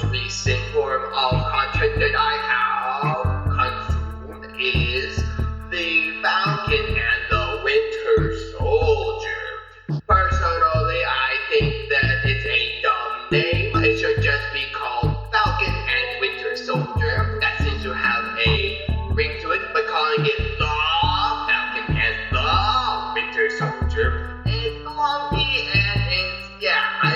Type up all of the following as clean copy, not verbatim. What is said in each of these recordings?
most recent form of content that I have consumed is the Falcon and the Winter Soldier. Personally, I think that it's a dumb name. It should just be called Falcon and Winter Soldier. That seems to have a ring to it, but calling it the Falcon and the Winter Soldier is clunky and I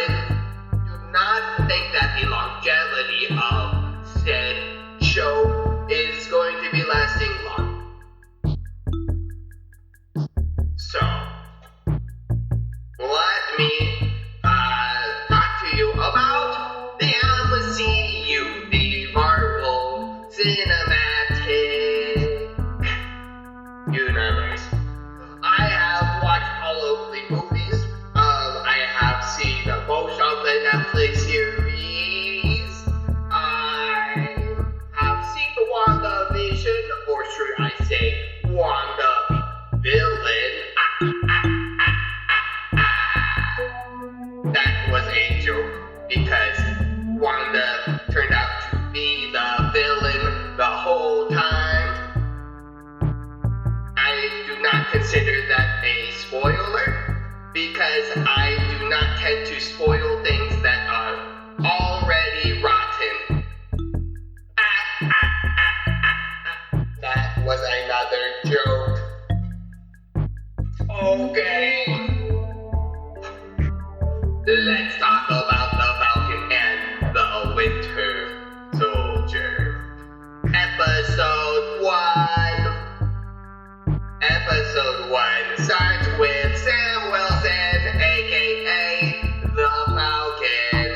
do not think that the longevity of said show is going to be lasting long. So, let me talk to you about the MCU, the Marvel Cinematic Universe. I have watched all of the movies. I have seen most of the Netflix series. I have seen the WandaVision, or should I say Wanda Villain. That was a joke because Wanda turned out to be the villain the whole time. I do not consider that a spoiler because I do not tend to spoil things that are already rotten. That was another joke. Okay. Let's talk about the Falcon and the Winter Soldier. Episode 1 starts with Sam Wilson, aka the Falcon.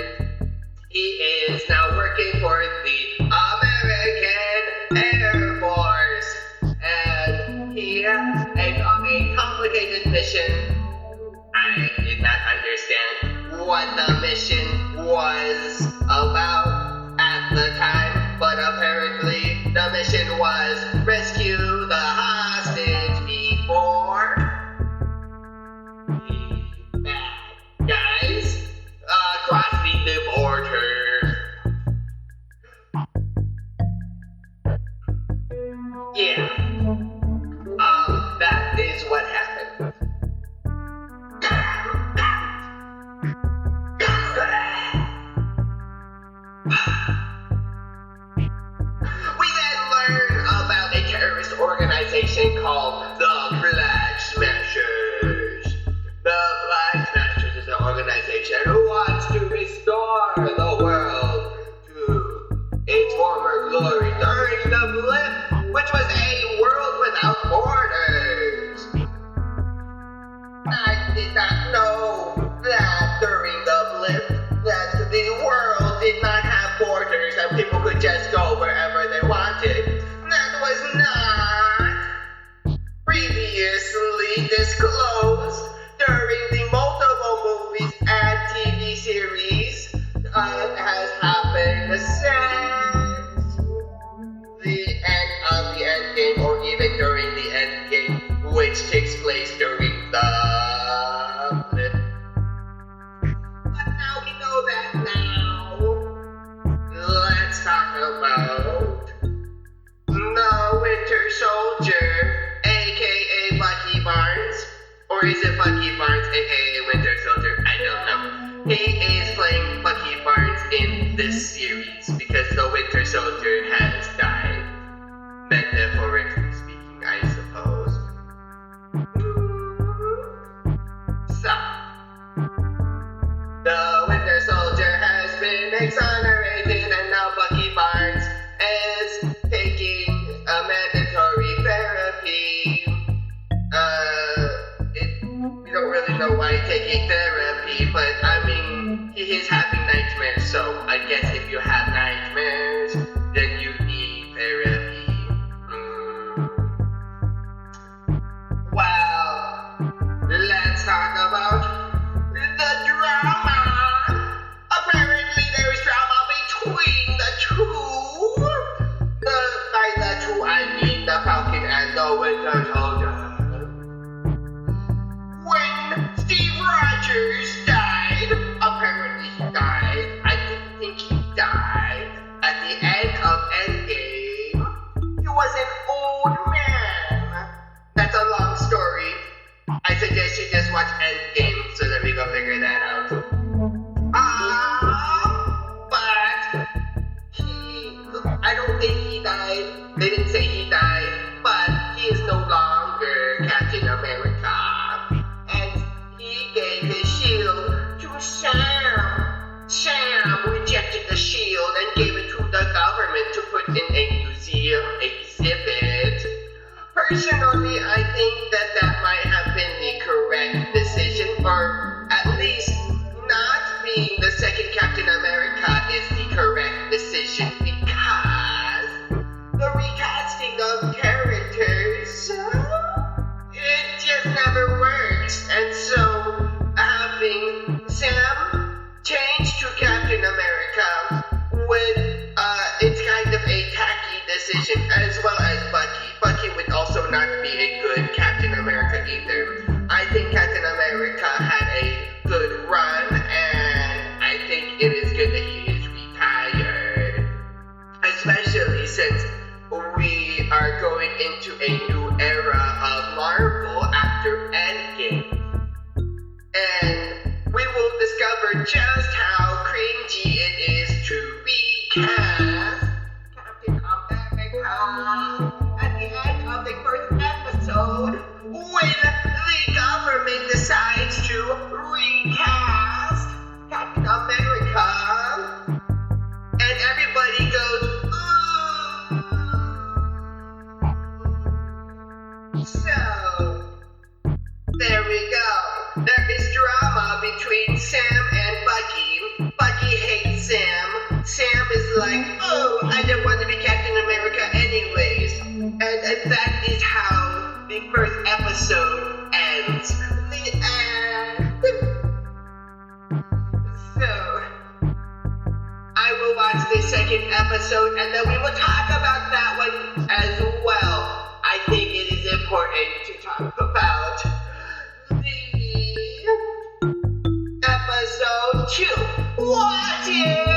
He is now working for the American Air Force, and he is on a complicated mission. I did not understand what the mission was about at the time, but apparently the mission was rescue the hostage before the bad guys crossing the border. Yeah, that is what happened. We then learn about a terrorist organization called the Flag Smashers. The Flag Smashers is an organization who wants to restore the world to its former glory during the blip, which was a world without borders. I did not know that during the blip that the world did not have borders and people could just go wherever they wanted. That was not previously disclosed during the multiple movies and TV series that has happened since the end of the Endgame, or even during the Endgame, which takes place during the blip. But now we know that now. Let's talk about the Winter Soldier, aka Bucky Barnes. Or is it Bucky Barnes, aka Winter Soldier? I don't know. He is playing Bucky Barnes in this series because the Winter Soldier has died. Metaphorically speaking, I suppose. So, the Winter Soldier has been exonerated, and now Bucky Barnes is taking a mandatory therapy. We don't really know why he's taking therapy, but I mean, he is having nightmares, so I guess if you have nightmares, then you need therapy. Well, let's talk about the drama. Apparently there is drama between the two. By the two, I mean the Falcon and the Winter Soldier. When Steve Rogers died, apparently he died second Captain America is the correct decision because the recasting of characters, it just never works. And so having Sam change to Captain America it's kind of a tacky decision, as well as Bucky. Bucky would also not be a good Captain America either. I think Captain America had a good run, and I think it is good that he is retired. Especially since we are going into a new era of Marvel after Endgame. And we will discover just how cringy it is to recast Captain America at the end of the first episode when the government decides to recast Captain America and everybody goes, ooh. So, there we go. There is drama between Sam and Bucky. Bucky hates Sam. Sam is like, oh, I don't want to be Captain America anyways. And that is how the first episode ends. The end. So, I will watch the second episode and then we will talk about that one as well. I think it is important to talk about the episode 2. What if?